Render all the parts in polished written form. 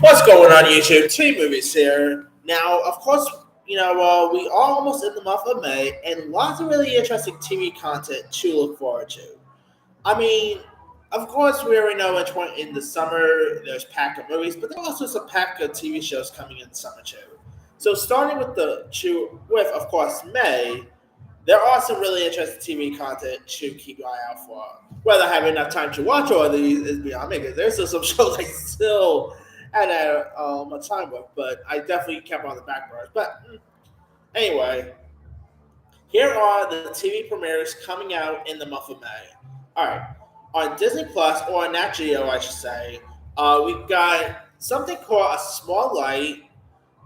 What's going on YouTube? Two movies here. Now, of course, we are almost in the month of May, and lots of really interesting TV content to look forward to. I mean, of course, we already know in the summer there's pack of movies, but there are also some pack of TV shows coming in the summer too. So, starting with of course May, there are some really interesting TV content to keep your eye out for. Whether I have enough time to watch all of these is beyond me, because there's still some shows I still had a time with, but I definitely kept on the back burners. But anyway, here are the TV premieres coming out in the month of May. All right, on Disney Plus or on Nat Geo, I should say, we've got something called A Small Light,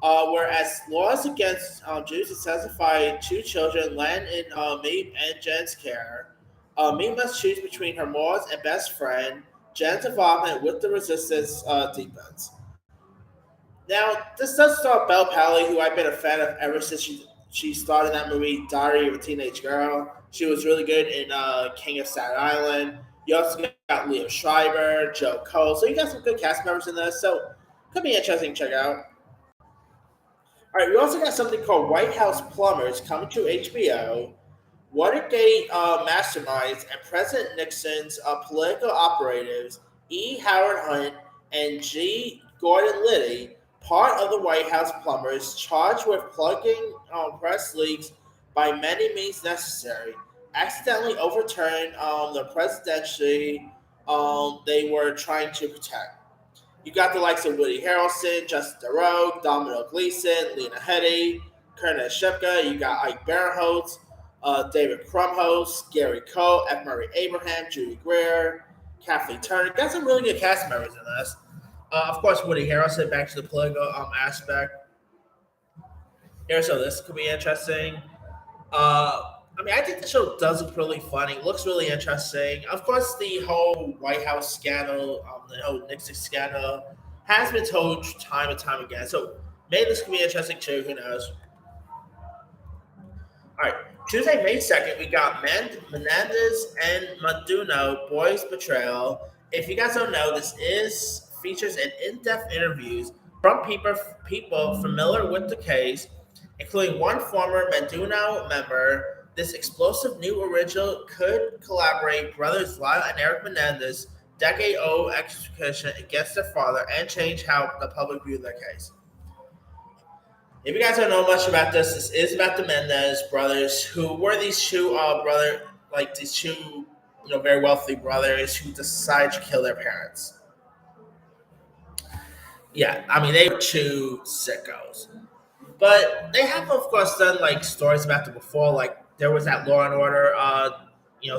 whereas laws against Jews who testify two children land in Maeve and Jen's care. Maeve must choose between her morals and best friend. Jen's involvement with the resistance deepens. Now, this does star Belle Pally, who I've been a fan of ever since she starred in that movie, Diary of a Teenage Girl. She was really good in King of Staten Island. You also got Leo Schreiber, Joe Cole. So you got some good cast members in this. So could be interesting to check out. All right, we also got something called White House Plumbers coming to HBO. Watergate masterminds and President Nixon's political operatives, E. Howard Hunt and G. Gordon Liddy, part of the White House plumbers, charged with plugging press leaks by many means necessary, accidentally overturned the presidency they were trying to protect. You got the likes of Woody Harrelson, Justin Theroux, Domino Gleeson, Lena Headey, Kerner Shipka. You got Ike Barinholtz, David Krumholtz, Gary Cole, F. Murray Abraham, Judy Greer, Kathleen Turner. Got some really good cast members in this. Of course, Woody Harrelson, back to the political aspect. Here, so this could be interesting. I think the show does look really funny. Looks really interesting. Of course, the whole White House scandal, the whole Nixon scandal, has been told time and time again. So maybe this could be interesting too. Who knows? All right. Tuesday, May 2nd, we got Menendez and Maduno, Boys Betrayal. If you guys don't know, this is features an in-depth interviews from people familiar with the case, including one former Meduno member. This explosive new original could collaborate brothers Lyle and Eric Menendez decade-old execution against their father and change how the public view their case. If you guys don't know much about this, this is about the Mendez brothers, who were these these two, very wealthy brothers who decided to kill their parents. Yeah, they were two sickos, but they have, of course, done like stories about them before. Like there was that Law and Order,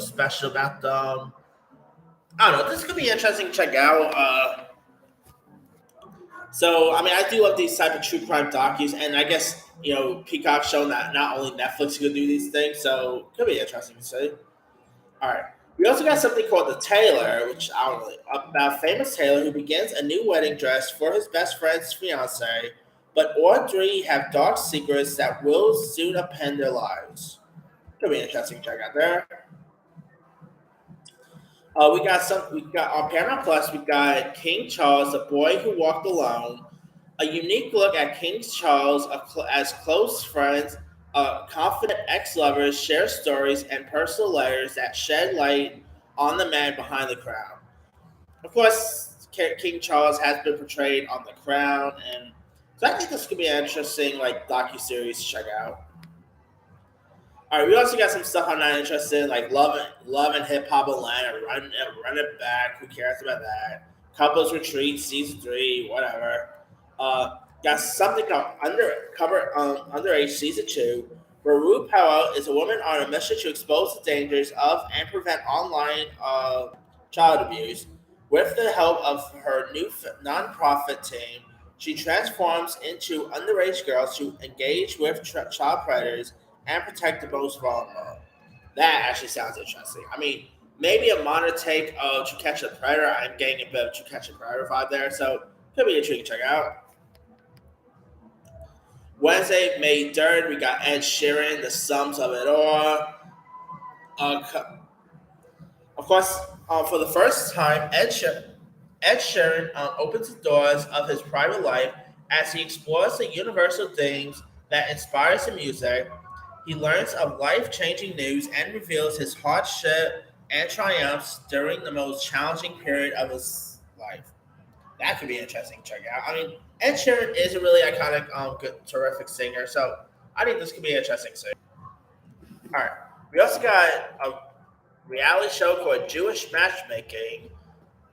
special about them. I don't know. This could be interesting to check out. I do love these type of true crime docus, and I guess Peacock's shown that not only Netflix can do these things, so it could be interesting to see. All right, we also got something called The Tailor, which I don't really about famous tailor who begins a new wedding dress for his best friend's fiance, but all three have dark secrets that will soon upend their lives. Could be interesting to check out there. We got on Paramount Plus. We got King Charles, the boy who walked alone. A unique look at King Charles as close friends, confident ex-lovers share stories and personal letters that shed light on the man behind the crown. Of course, King Charles has been portrayed on The Crown, and so I think this could be an interesting docu series to check out. All right, we also got some stuff I'm not interested in, like Love and Hip Hop Atlanta, Run It Back. Who cares about that? Couples Retreat season 3, whatever. Got something called Underage season 2, where Ru Powell is a woman on a mission to expose the dangers of and prevent online child abuse. With the help of her new nonprofit team, she transforms into underage girls to engage with child predators and protect the most vulnerable. That actually sounds interesting. Maybe a modern take of To Catch a Predator. I'm getting a bit of To Catch a Predator vibe there, so could be intriguing to check out. Wednesday, May 3rd, we got Ed Sheeran, The Sums of It All. Of course, for the first time, Ed Sheeran opens the doors of his private life as he explores the universal themes that inspires the music. He learns of life-changing news and reveals his hardship and triumphs during the most challenging period of his life. That could be interesting to check out. I mean, Ed Sheeran is a really iconic, good, terrific singer, so I think this could be interesting. Too. All right, we also got a reality show called Jewish Matchmaking,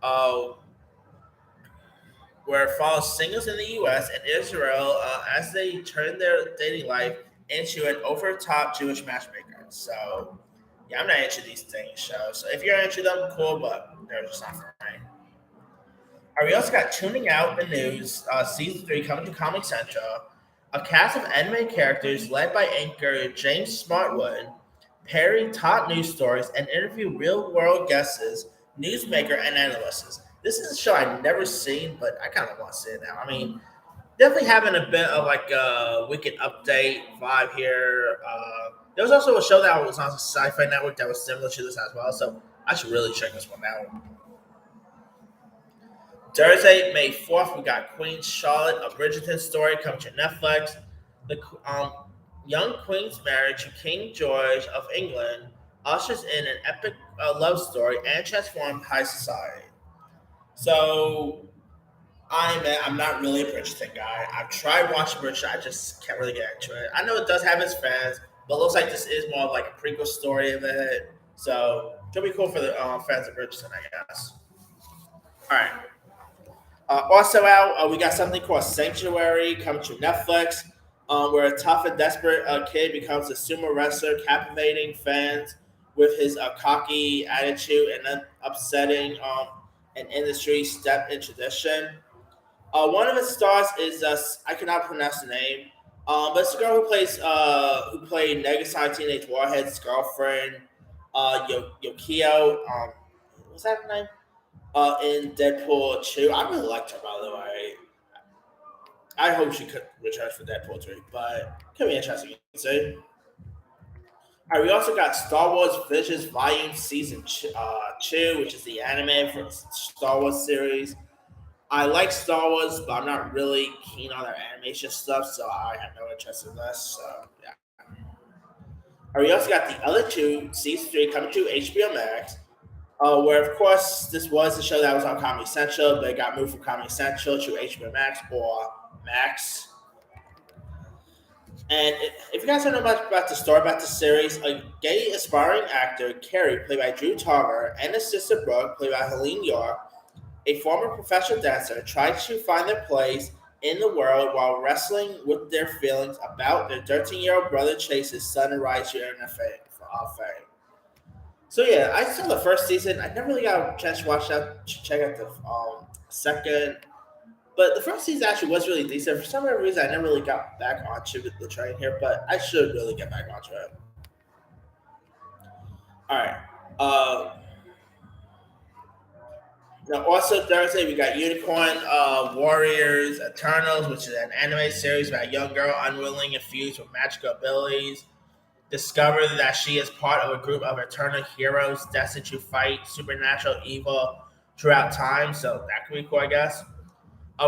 uh, where it follows singles in the U.S. and Israel as they turn their dating life into an over-the-top Jewish matchmaker. So, yeah, I'm not into these dating shows. So if you're into them, cool, but they're just not for me. We also got Tuning Out the News, Season 3 coming to Comedy Central. A cast of anime characters led by anchor James Smartwood parry top news stories and interview real world guests, newsmaker, and analysts. This is a show I've never seen, but I kind of want to see it now. I mean, definitely having a bit of like a weekend update vibe here. There was also a show that was on Sci-Fi Network that was similar to this as well, so I should really check this one out. Thursday, May 4th, we got Queen Charlotte, a Bridgerton story coming to Netflix. The young Queen's marriage to King George of England ushers in an epic love story and transformed high society. So, I'm not really a Bridgerton guy. I've tried watching Bridgerton, I just can't really get into it. I know it does have its fans, but it looks like this is more of like a prequel story of it. So, it could be cool for the fans of Bridgerton, I guess. All right. Also out, we got something called Sanctuary coming to Netflix, where a tough and desperate kid becomes a sumo wrestler, captivating fans with his cocky attitude and upsetting an industry step in tradition. One of its stars is I cannot pronounce the name, but it's the girl who played Negasonic Teenage Warhead's girlfriend, Yokio. What's that her name? In Deadpool 2. I really liked her, by the way. I hope she could return for Deadpool 3, but it could be interesting to see. All right, we also got Star Wars Visions Volume Season 2, which is the anime for the Star Wars series. I like Star Wars, but I'm not really keen on their animation stuff, so I have no interest in this. So, yeah. All right, we also got the other two, Season 3, coming to HBO Max. Where of course this was the show that was on Comedy Central, but it got moved from Comedy Central to HBO Max or Max. And if you guys don't know much about the story about the series, a gay aspiring actor, Carrie, played by Drew Tarver, and his sister Brooke, played by Helene York, a former professional dancer, try to find their place in the world while wrestling with their feelings about their 13-year-old brother Chase's sudden rise to earn fame. So yeah, I saw the first season. I never really got a chance to watch that, check out the second. But the first season actually was really decent. For some reason, I never really got back onto the train here, but I should really get back onto it. All right. Uh, Now, also Thursday, we got Unicorn Warriors Eternals, which is an anime series about a young girl unwilling and fused with magical abilities discover that she is part of a group of eternal heroes destined to fight supernatural evil throughout time. So that could be cool, I guess.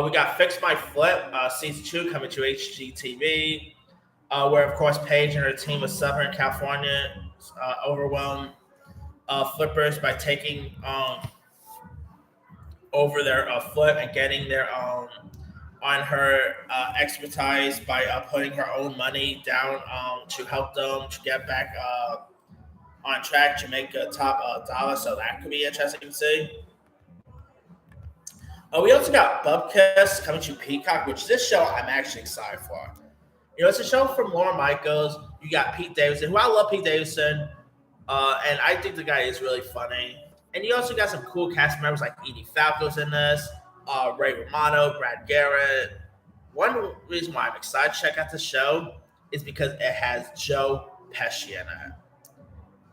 We got Fix My Flip, season 2 coming to HGTV, where, of course, Paige and her team of Southern California overwhelm flippers by taking over their flip and getting their on her expertise by putting her own money down to help them to get back on track to make a top dollar. So that could be interesting to see. We also got Bubkiss coming to Peacock, which this show I'm actually excited for. You know, it's a show from Lauren Michaels. You got Pete Davidson, who I love Pete Davidson, and I think the guy is really funny. And you also got some cool cast members like Edie Falco's in this, Ray Romano, Brad Garrett. One reason why I'm excited to check out the show is because it has Joe Pesci in it.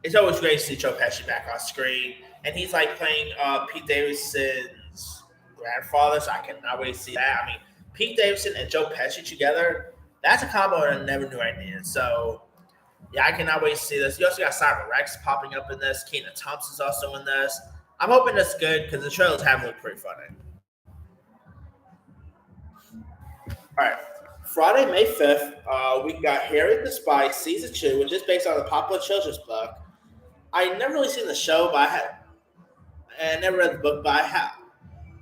It's always great to see Joe Pesci back on screen, and he's like playing Pete Davidson's grandfather, so I cannot wait to see that. I mean, Pete Davidson and Joe Pesci together, that's a combo I never knew I needed. So Yeah, I cannot wait to see this. You also got Cyber Rex popping up in this. Kenan Thompson's also in this. I'm hoping it's good because the trailers have looked pretty funny. All right. Friday, May 5th, we got Harriet the Spy Season 2, which is based on a popular children's book. I never really seen the show, but I never read the book, but I have.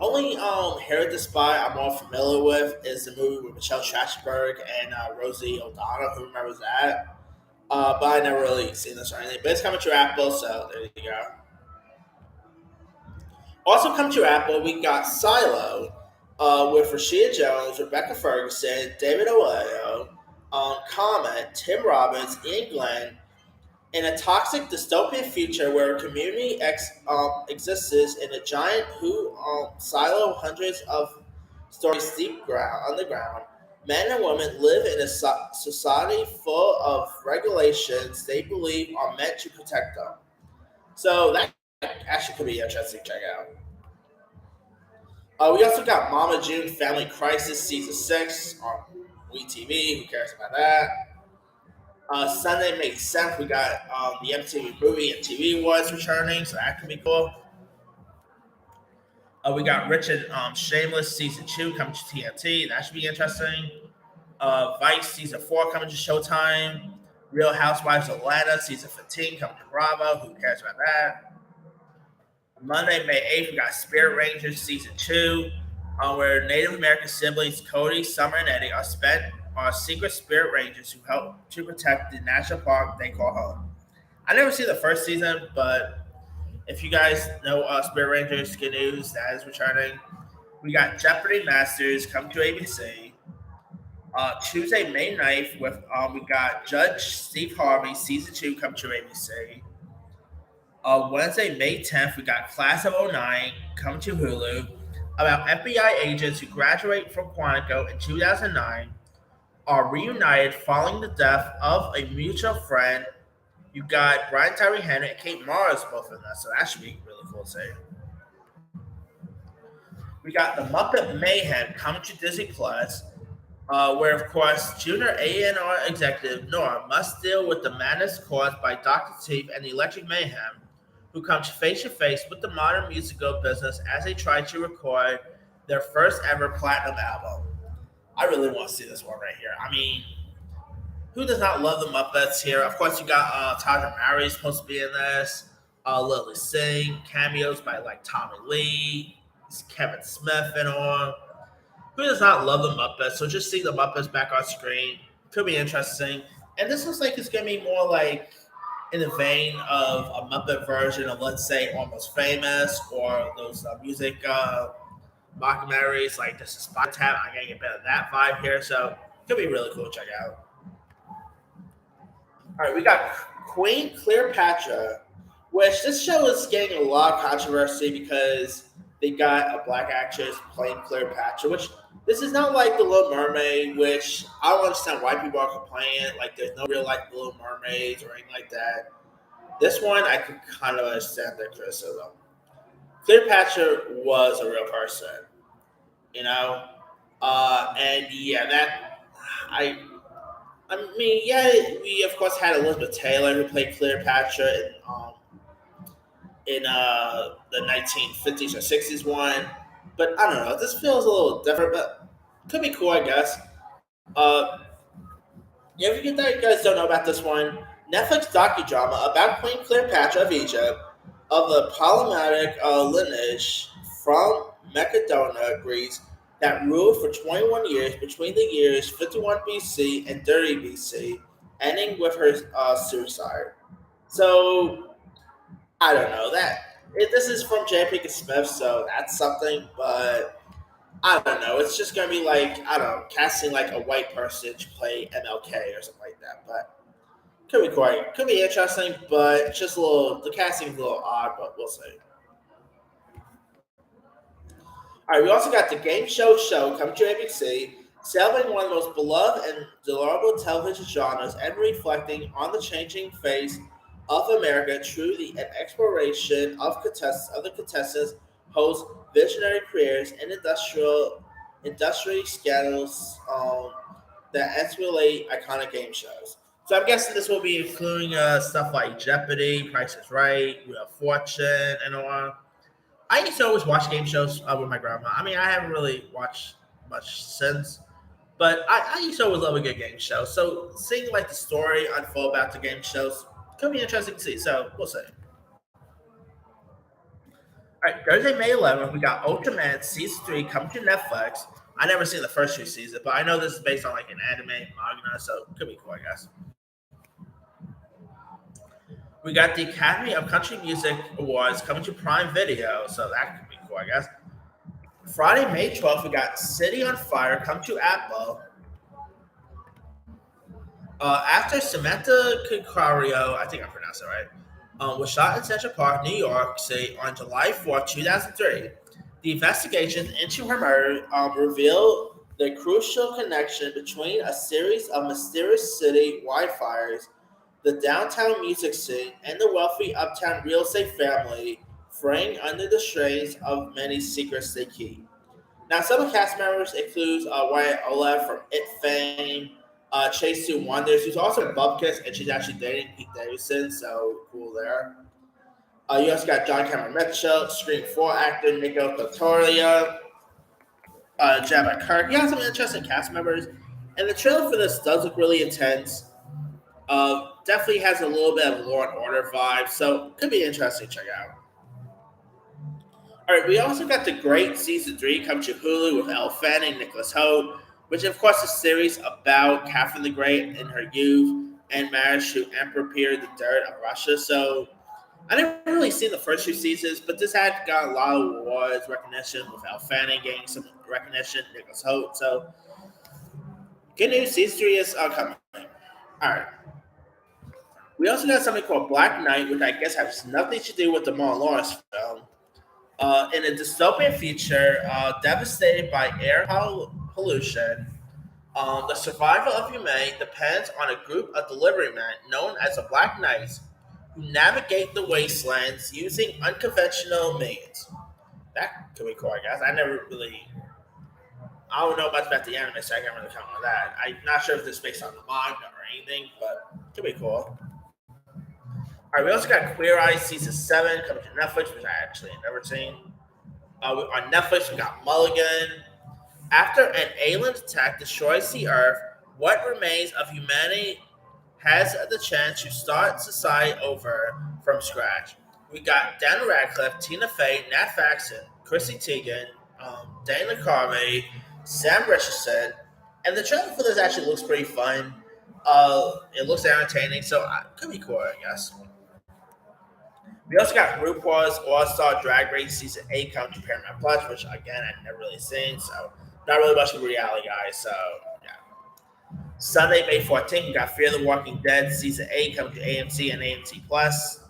Only Harriet the Spy I'm more familiar with is the movie with Michelle Trachtenberg and Rosie O'Donnell. Who remembers that? But I never really seen this or anything. But it's coming to Apple, so there you go. Also coming to Apple, we got Silo with Rashida Jones, Rebecca Ferguson, David Oyelowo, Comet, Tim Robbins, Ian Glenn, in a toxic dystopian future where a community exists in a giant who silo hundreds of stories deep ground underground. Men and women live in a society full of regulations they believe are meant to protect them. So that actually could be interesting to check out. We also got Mama June Family Crisis Season 6 on WeTV. Who cares about that? Sunday, May 7th, we got the MTV Movie and TV Awards returning, so that could be cool. We got Richard Shameless Season 2 coming to TNT. That should be interesting. Vice Season 4 coming to Showtime. Real Housewives of Atlanta Season 15 coming to Bravo. Who cares about that? Monday, May 8th, we got Spirit Rangers Season 2, where Native American siblings Cody, Summer, and Eddie are secret spirit rangers who help to protect the national park they call home. I never seen the first season, but if you guys know Spirit Rangers, good news, that is returning. We got Jeopardy Masters coming to ABC. Tuesday, May 9th, we got Judge Steve Harvey Season 2 coming to ABC. Wednesday, May 10th, we got Class of '09 coming to Hulu about FBI agents who graduate from Quantico in 2009 are reunited following the death of a mutual friend. You got Brian Tyree Henry and Kate Mara both in that, so that should be really cool to see. We got the Muppet Mayhem coming to Disney Plus, where, of course, junior A&R executive Nora must deal with the madness caused by Dr. Teeth and the Electric Mayhem, who comes face to face with the modern musical business as they try to record their first ever platinum album. I really want to see this one right here. I mean, who does not love the Muppets here? Of course, you got Tyler Murray supposed to be in this. Lily Singh, cameos by like Tommy Lee, Kevin Smith, and all. Who does not love the Muppets? So just seeing the Muppets back on screen could be interesting. And this looks like it's gonna be more like in the vein of a Muppet version of, let's say, Almost Famous or those music documentaries like This Is Spy Tap. I'm getting a bit of that vibe here, so it could be really cool to check out. All right, we got Queen Cleopatra, which this show is getting a lot of controversy because they got a black actress playing Cleopatra, which this is not like The Little Mermaid, which I don't understand why people are complaining. Like, there's no real like Little Mermaids or anything like that. This one, I could kind of understand the criticism. Cleopatra was a real person, you know, and yeah, that I I mean, yeah, we of course had Elizabeth Taylor who played Cleopatra in the 1950s or 60s one, but I don't know. This feels a little different, but could be cool, I guess. Uh, yeah, if you guys don't know about this one, Netflix docudrama about Queen Cleopatra of Egypt, of the problematic lineage from Macedonia, Greece, that ruled for 21 years between the years 51 BC and 30 BC, ending with her suicide. So I don't know this is from J. Pinkett Smith, so that's something. But I don't know. It's just gonna be like I don't know, casting like a white person to play MLK or something like that. But could be interesting, but just a little. The casting is a little odd, but we'll see. All right, we also got the game show coming to ABC, celebrating one of the most beloved and desirable television genres and reflecting on the changing face of America through the exploration of the contestants, host visionary careers and industry scandals that emulate iconic game shows. So I'm guessing this will be including stuff like Jeopardy, Price is Right, Wheel of Fortune, and on. I used to always watch game shows with my grandma. I mean, I haven't really watched much since, but I used to always love a good game show. So seeing like the story unfold about the game shows could be interesting to see. So we'll see. All right, Thursday, May 11th, we got Ultraman Season 3 coming to Netflix. I never seen the first two seasons, but I know this is based on like an anime manga, so it could be cool, I guess. We got the Academy of Country Music Awards coming to Prime Video, so that could be cool, I guess. Friday, May 12th, we got City on Fire come to Apple. After Samantha Kikario, I think I pronounced it right, was shot in Central Park, New York City on July 4th, 2003. The investigations into her murder revealed the crucial connection between a series of mysterious city wildfires, the downtown music scene, and the wealthy uptown real estate family fraying under the strains of many secrets they keep. Now, some of the cast members include Wyatt Olev from It fame, Chase Two Wonders, who's also Bupkis, and she's actually dating Pete Davidson, so cool there. You also got John Cameron Mitchell, Scream 4 actor Nico Trattoria, Jabba Kirk. You got some interesting cast members, and the trailer for this does look really intense. Definitely has a little bit of Law and Order vibe, so could be interesting to check out. All right, we also got the Great Season 3 come to Hulu with Elle Fanning, Nicholas Hoult, which of course is a series about Catherine the Great in her youth and marriage to Emperor Peter the Third of Russia. So I never really seen the first two seasons, but this had got a lot of awards recognition with Elle Fanning getting some recognition, Nicholas Hoult. So good news, season 3 is coming. All right. We also got something called Black Knight, which I guess has nothing to do with the Martin Lawrence film. In a dystopian future devastated by air pollution, the survival of humanity depends on a group of delivery men known as the Black Knights who navigate the wastelands using unconventional means. That could be cool, I guess. I don't know much about the anime, so I can't really comment on that. I'm not sure if this is based on the manga or anything, but it could be cool. All right, we also got Queer Eye Season 7 coming to Netflix, which I actually have never seen. On Netflix, we got Mulligan. After an alien attack destroys the Earth, what remains of humanity has the chance to start society over from scratch. We got Dan Radcliffe, Tina Fey, Nat Faxon, Chrissy Teigen, Dana Carvey, Sam Richardson, and the trailer for this actually looks pretty fun. It looks entertaining, so it could be cool, I guess. We also got RuPaul's All Star Drag Race Season 8 coming to Paramount Plus, which again I've never really seen, so not really much of a reality guy. So yeah. Sunday, May 14th, we got Fear the Walking Dead Season 8 coming to AMC and AMC Plus,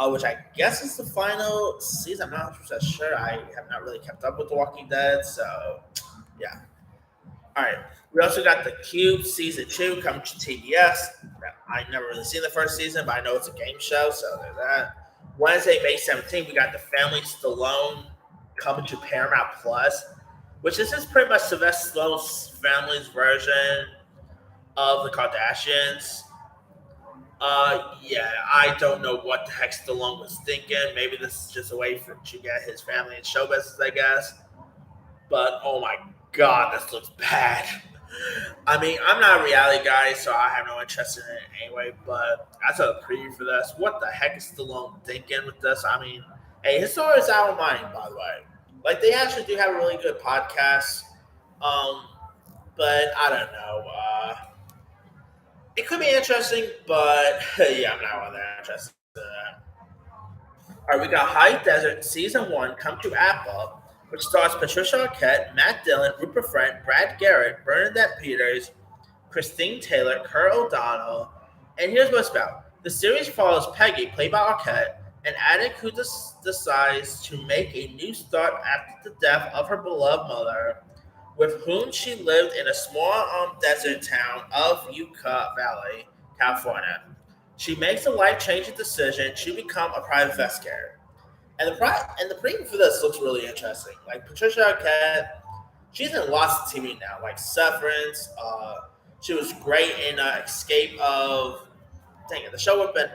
which I guess is the final season. I'm not sure. I have not really kept up with The Walking Dead, so yeah. All right. We also got The Cube Season 2 coming to TBS. I never really seen the first season, but I know it's a game show, so there's that. Wednesday, May 17th, we got The Family Stallone coming to Paramount Plus, which this is pretty much Sylvester Stallone's family's version of the Kardashians. Yeah, I don't know what the heck Stallone was thinking. Maybe this is just a way to get his family in show business, I guess. But oh my god, this looks bad. I mean, I'm not a reality guy, so I have no interest in it anyway, but I saw a preview for this. What the heck is Stallone thinking with this? I mean, hey, his story is out of mind, by the way. Like, they actually do have a really good podcast, but I don't know. It could be interesting, but yeah, I'm not all that interested in that. All right, we got High Desert Season 1 come to Apple, which stars Patricia Arquette, Matt Dillon, Rupert Friend, Brad Garrett, Bernadette Peters, Christine Taylor, Kurt O'Donnell. And here's what it's about. The series follows Peggy, played by Arquette, an addict who decides to make a new start after the death of her beloved mother, with whom she lived in a small desert town of Yucca Valley, California. She makes a life-changing decision to become a private investigator. And the preview for this looks really interesting. Like Patricia Arquette, she's in lots of TV now, like Severance. She was great in Escape of dang it, the show would have been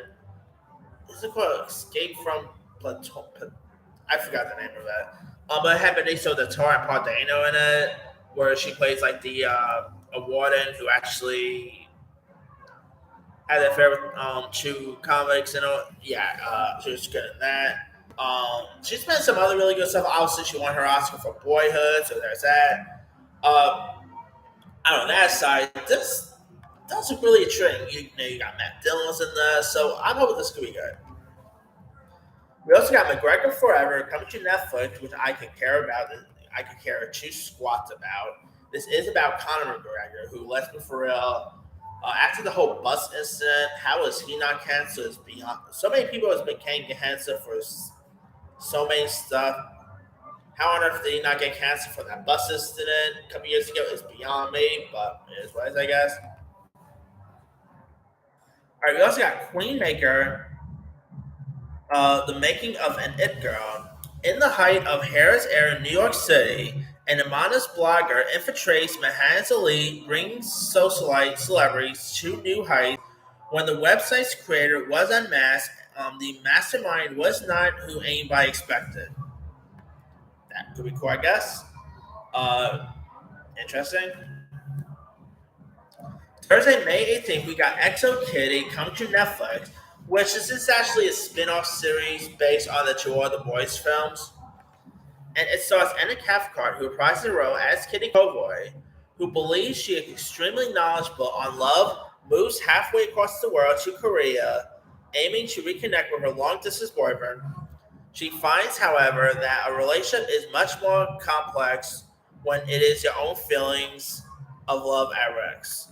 is it called Escape from Platon? I forgot the name of it. But it had Benicio del Toro and Paul Dano in it, where she plays like the a warden who actually had an affair with two convicts and all. Yeah, she was good in that. She's been in some other really good stuff. Obviously, she won her Oscar for Boyhood, so there's that. Uh, on that side, this doesn't really intriguing. You got Matt Dillon's in there, so I'm hoping this could be good. We also got McGregor Forever coming to Netflix, which I could care about. I could care two squats about. This is about Conor McGregor, who, let's be for real, after the whole bus incident, how is he not canceled? Is beyond. So many people has been canceled for so many stuff. How on earth did he not get canceled for that bus incident a couple years ago is beyond me, but it is what it is, I guess. All right, we also got Queenmaker, the making of an It Girl. In the height of Harris era in New York City, an anonymous blogger infiltrates Manhattan's elite, brings socialite celebrities to new heights. When the website's creator was unmasked, the mastermind was not who anybody expected. That could be cool, I guess. Uh, Interesting. Thursday, May 18th, we got Exo Kitty coming to Netflix, which is actually a spin off series based on the two other boys films. And it stars Anna Cathcart, who reprises the role as Kitty Kovoy, who believes she is extremely knowledgeable on love, moves halfway across the world to Korea, aiming to reconnect with her long distance boyfriend. She finds, however, that a relationship is much more complex when it is your own feelings of love at risk.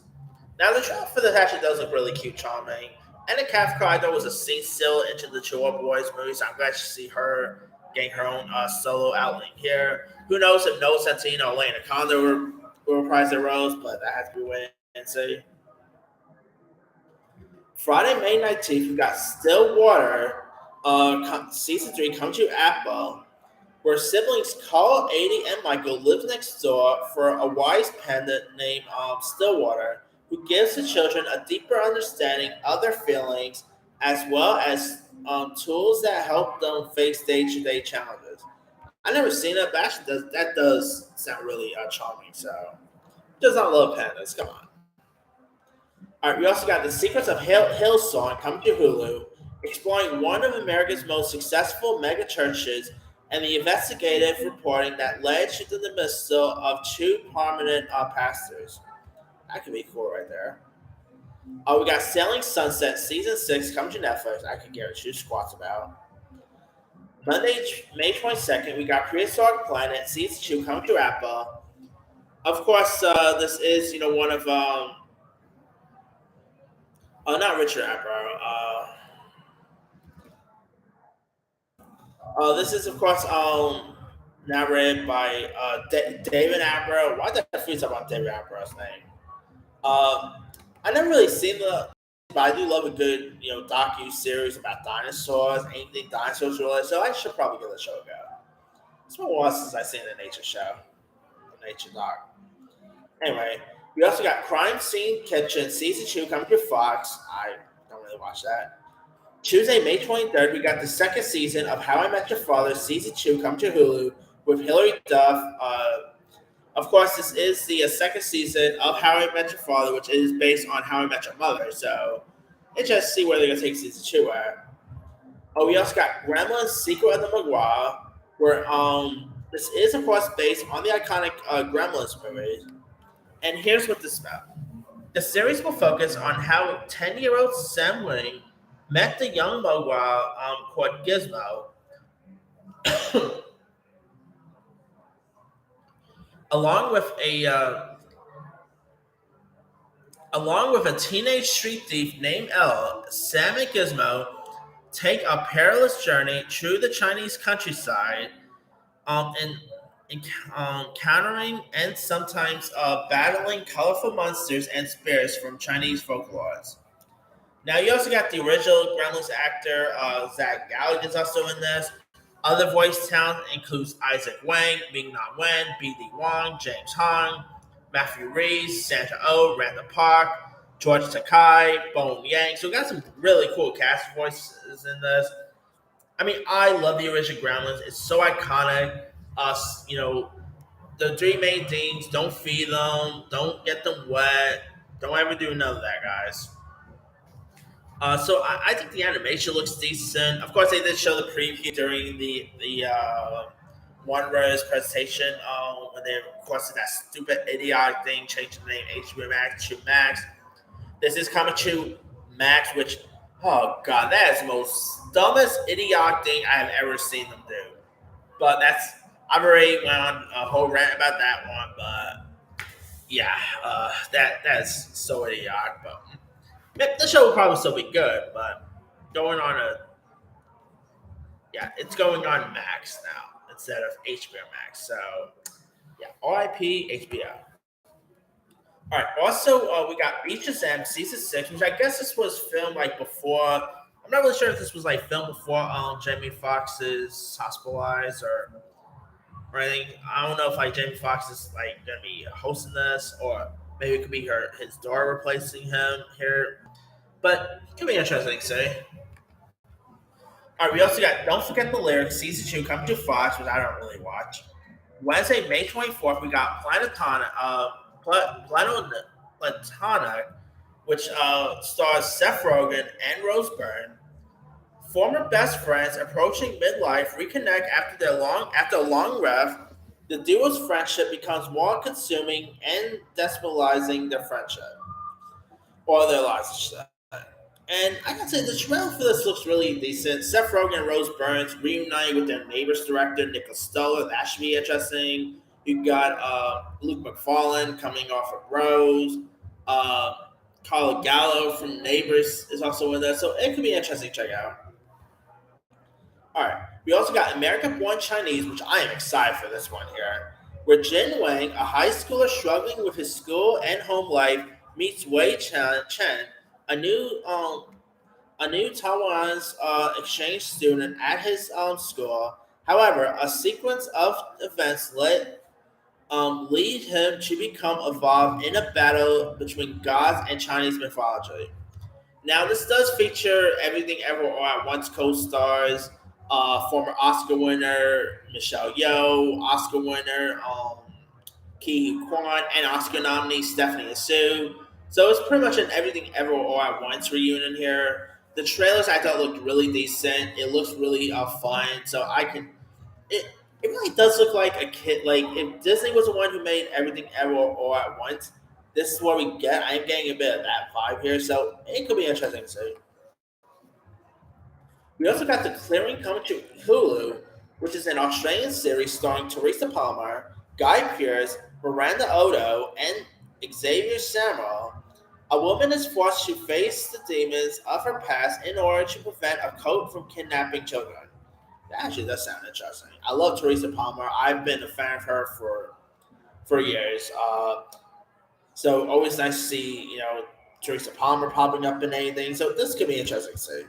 Now, the trailer for this actually does look really cute, charming. Anna Cathcart, though, was a scene still into the Two Boys movie, so I'm glad to see her getting her own solo outing here. Who knows if Noah Centineo or Lena Condor will reprise their roles, but that has to be waiting and see. Friday, May 19th, we got Stillwater, season 3 come to Apple, where siblings Carl, Adi, and Michael live next door for a wise pendant named Stillwater, who gives the children a deeper understanding of their feelings as well as tools that help them face day-to-day challenges. I never seen it, but actually that does sound really charming. So, does not love pandas. Come on. All right, we also got The Secrets of Hillsong coming to Hulu, exploring one of America's most successful mega churches and the investigative reporting that led to the dismissal of two prominent pastors. That could be cool right there. We got Sailing Sunset Season 6 coming to Netflix. I can guarantee you squats about. Monday, May 22nd, we got Prehistoric Planet Season 2 coming to Apple. Of course, this is, one of, not Richard Attenborough. This is, of course, narrated by David Attenborough. Why did I freeze up on David Attenborough's name? I never really seen but I do love a good, docu series about dinosaurs, anything dinosaurs related. So I should probably give the show a go. It's been a while since I've seen the nature show, the nature doc. Anyway, we also got Crime Scene Kitchen Season 2 coming to Fox. I don't really watch that. Tuesday, May 23rd, we got the second season of How I Met Your Father Season 2 coming to Hulu with Hilary Duff. Of course, this is the second season of How I Met Your Father, which is based on How I Met Your Mother. So, interesting to see where they're going to take Season 2 at. We also got Gremlins Secret of the Maguire, where this is, of course, based on the iconic Gremlins movie. And here's what this is about. The series will focus on how 10-year-old Sam Wing met the young Mogwai called Gizmo. Along with a teenage street thief named Elle, Sam and Gizmo take a perilous journey through the Chinese countryside, encountering and sometimes battling colorful monsters and spirits from Chinese folklore. Now, you also got the original Gremlins actor, Zach Gallagher's also in this. Other voice talent includes Isaac Wang, Ming-Na Wen, B.D. Wong, James Hong, Matthew Reese, Sandra Oh, Randall Park, George Takai, Bone Yang. So we got some really cool cast voices in this. I mean, I love the original Gremlins. It's so iconic. You know, the three main things: don't feed them, don't get them wet, don't ever do none of that, guys. So I think the animation looks decent. Of course, they did show the preview during the Warner Bros. Presentation when they, of course, did that stupid idiotic thing, changing the name HBO Max to Max. This is coming to Max, which, oh god, that is the most dumbest idiotic thing I have ever seen them do. But that's, I've already went on a whole rant about that one. But yeah, that is so idiotic. But the show will probably still be good. But going on a yeah, it's going on Max now instead of HBO Max. So yeah, RIP HBO. All right. Also, we got Beaches M season six, which I guess this was filmed like before. I'm not really sure if this was like filmed before Jamie Foxx is hospitalized or anything. I don't know if like Jamie Foxx is like gonna be hosting this, or maybe it could be his daughter replacing him here. But it could be interesting to say. All right, we also got Don't Forget the Lyrics season two coming to Fox, which I don't really watch. Wednesday, May 24th, we got Platonic, which stars Seth Rogen and Rose Byrne. Former best friends approaching midlife reconnect after a long ref. The duo's friendship becomes more consuming and destabilizing their friendship or their lives. I should say. And I gotta say, the trailer for this looks really decent. Seth Rogen and Rose Byrne reuniting with their Neighbors director, Nick Stoller. That should be interesting. You got Luke McFarlane coming off of Rose. Uh, Carla Gallo from Neighbors is also in there. So it could be interesting to check out. All right. We also got American Born Chinese, which I am excited for this one here. Where Jin Wang, a high schooler struggling with his school and home life, meets Chen, a new Taiwan's exchange student at his school. However, a sequence of events lead him to become involved in a battle between gods and Chinese mythology. Now, this does feature Everything Ever All at Once co-stars former Oscar winner Michelle Yeoh, Oscar winner Ki Kwan, and Oscar nominee Stephanie Sue. So it's pretty much an Everything Ever All at Once reunion here. The trailers I thought looked really decent. It looks really fun. So I can it really does look like a kid. Like if Disney was the one who made Everything Ever All at Once, this is what we get. I'm getting a bit of that vibe here. So it could be interesting to see. We also got The Clearing coming to Hulu, which is an Australian series starring Teresa Palmer, Guy Pearce, Miranda Otto, and Xavier Samuel. A woman is forced to face the demons of her past in order to prevent a cult from kidnapping children. That actually does sound interesting. I love Teresa Palmer. I've been a fan of her for years. So always nice to see Teresa Palmer popping up in anything. So this could be interesting to see.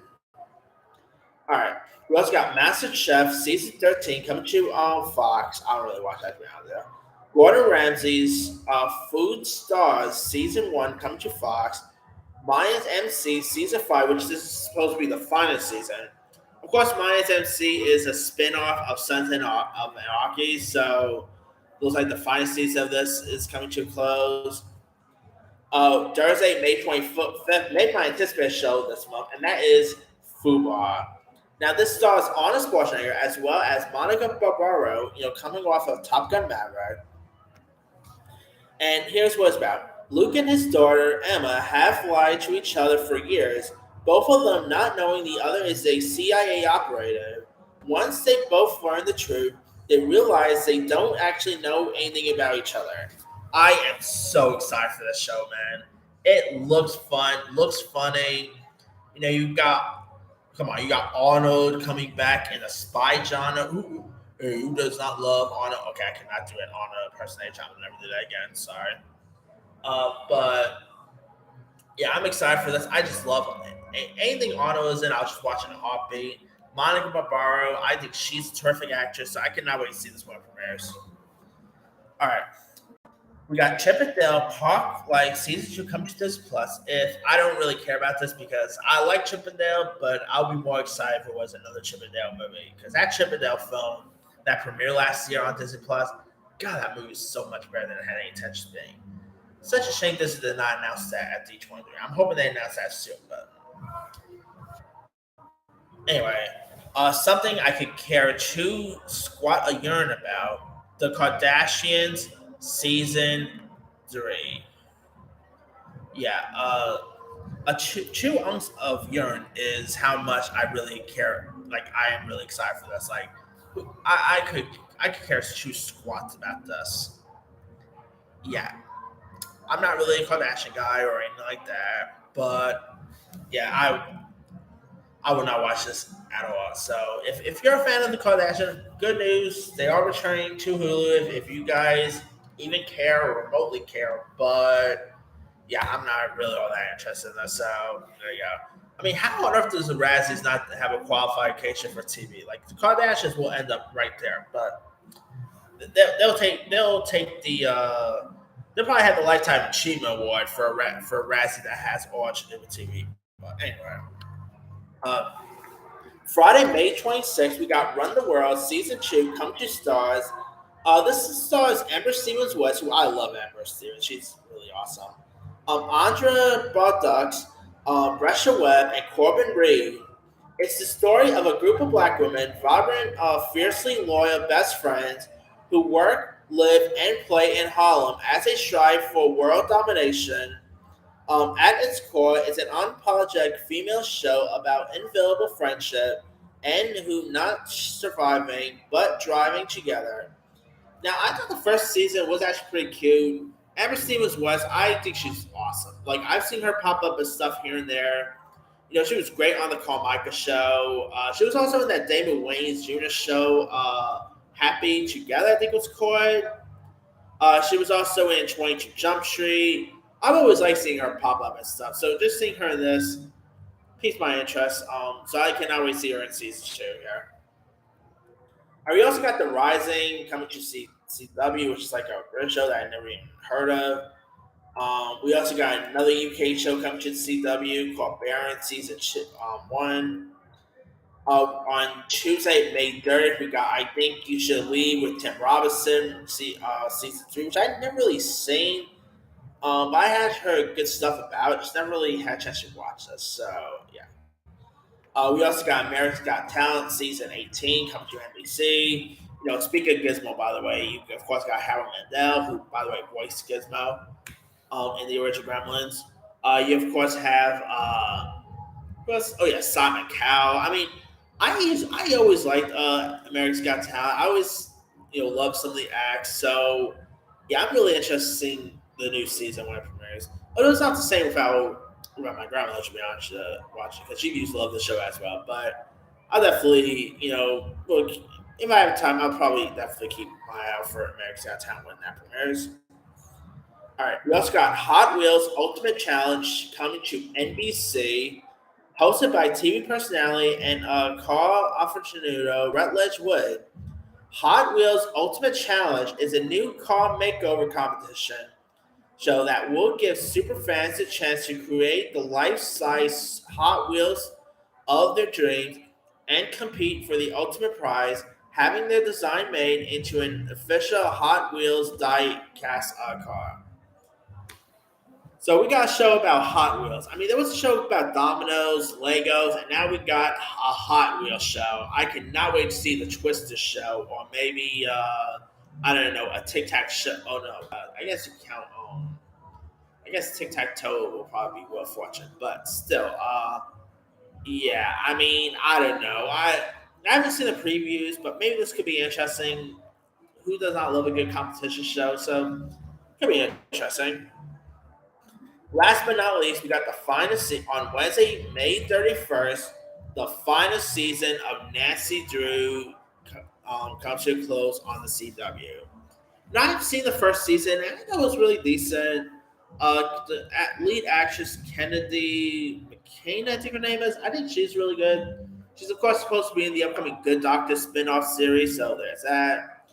All right. We also got Master Chef season 13 coming to Fox. I don't really watch that to be honest there. Gordon Ramsay's Food Stars season 1 coming to Fox. Mayans MC season 5, which this is supposed to be the final season. Of course, Mayans MC is a spin-off of Sons of Anarchy, so it looks like the final season of this is coming to a close. Thursday, May 25th, made my anticipated show this month, and that is Fubar. Now, this stars Arnold Schwarzenegger as well as Monica Barbaro, coming off of Top Gun Maverick. And here's what it's about. Luke and his daughter, Emma, have lied to each other for years, both of them not knowing the other is a CIA operator. Once they both learn the truth, they realize they don't actually know anything about each other. I am so excited for this show, man. It looks fun, looks funny. You got Arnold coming back in a spy genre. Who does not love Arnold? Okay, I cannot do an Arnold impersonation. I will never do that again. Sorry. But yeah, I'm excited for this. I just love anything Arnold is in. I'll just watch it in a heartbeat. Monica Barbaro, I think she's a terrific actress, so I cannot wait to see this one premieres. All right. We got Chip and Dale Park, like season two coming to this plus. If I don't really care about this because I like Chip and Dale, but I'll be more excited if it was another Chip and Dale movie because that Chip and Dale film that premiered last year on Disney Plus, God, that movie is so much better than it had any intention of being. Such a shame Disney did not announce that at D23. I'm hoping they announce that soon, but anyway, something I could care to squat a yarn about: the Kardashians season three. Yeah, two ounce of urine is how much I really care. Like I am really excited for this. Like I could care two squats about this. Yeah, I'm not really a Kardashian guy or anything like that, but yeah, I will not watch this at all. So if you're a fan of the Kardashians, good news. They are returning to Hulu if you guys even care or remotely care. But yeah, I'm not really all that interested in this. So there you go. I mean, how on earth does the Razzies not have a qualification for TV? Like the Kardashians will end up right there, but they'll take they'll probably have the Lifetime Achievement Award for a Razzie that has all to do with TV. But anyway, uh, Friday, May 26th, we got Run the World Season 2 come to stars. This stars Amber Stevens West, who I love Amber Stevens. She's really awesome. Andra Bardux, Brescia Webb, and Corbin Reed. It's the story of a group of black women, vibrant, fiercely loyal best friends who work, live, and play in Harlem as they strive for world domination. At its core, it's an unapologetic female show about inviolable friendship and who not surviving but driving together. Now, I thought the first season was actually pretty cute. Amber Stevens West, I think she's awesome. Like I've seen her pop up and stuff here and there. You know, she was great on the Carmichael show. She was also in that Damon Wayans Jr. show, Happy Together, I think it was called. She was also in 22 Jump Street. I've always liked seeing her pop up and stuff. So just seeing her in this piqued my interest. So I cannot wait to see her in season two here. We also got The Rising coming to CW, which is like a British show that I never even heard of. We also got another UK show coming to CW called Baron Season 1. On Tuesday, May 30th, we got I Think You Should Leave with Tim Robinson, Season 3, which I'd never really seen. But I had heard good stuff about it. Just never really had a chance to watch this. So, yeah. We also got America's Got Talent Season 18 coming to NBC. You know, speaking of Gizmo, by the way, you of course got Harold Mandel, who, by the way, voiced Gizmo in the original Gremlins. You of course have Simon Cowell. I mean, I always liked America's Got Talent. I always love some of the acts. So yeah, I'm really interested in seeing the new season when it premieres. Although it's not the same without my grandmother, to be honest, watching because she used to love the show as well. But I'll definitely look if I have time, I'll probably definitely keep my eye out for America's Got Talent when that premieres. All right, we also got Hot Wheels Ultimate Challenge coming to NBC, hosted by TV personality and Carl Afortunato Rutledge Wood. Hot Wheels Ultimate Challenge is a new car makeover competition show that will give superfans a chance to create the life-size Hot Wheels of their dreams and compete for the ultimate prize, having their design made into an official Hot Wheels die-cast car. So we got a show about Hot Wheels. I mean, there was a show about Dominoes, Legos, and now we got a Hot Wheels show. I cannot wait to see the Twister show, or maybe I don't know, a Tic Tac show. Oh no, I guess you count on. I guess Tic Tac Toe will probably be Wheel of Fortune, but still, yeah. I mean, I don't know. I haven't seen the previews, but maybe this could be interesting. Who does not love a good competition show? So it could be interesting. Last but not least, we got the on Wednesday, May 31st. The final season of Nancy Drew comes to a close on the CW. Now, I've seen the first season, and I thought it was really decent. The lead actress Kennedy McCain, I think her name is. I think she's really good. She's of course supposed to be in the upcoming Good Doctor spin-off series, so there's that.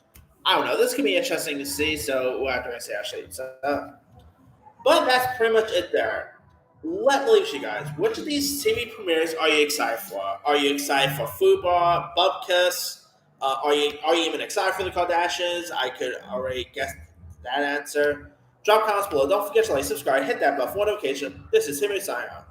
I don't know. This could be interesting to see. So what do I say? Actually, but that's pretty much it there. Let me leave you guys. Which of these TV premieres are you excited for? Are you excited for Fubar, Bubkiss? Are you even excited for the Kardashians? I could already guess that answer. Drop comments below. Don't forget to like, subscribe, hit that bell for notification. This is Timmy signing off.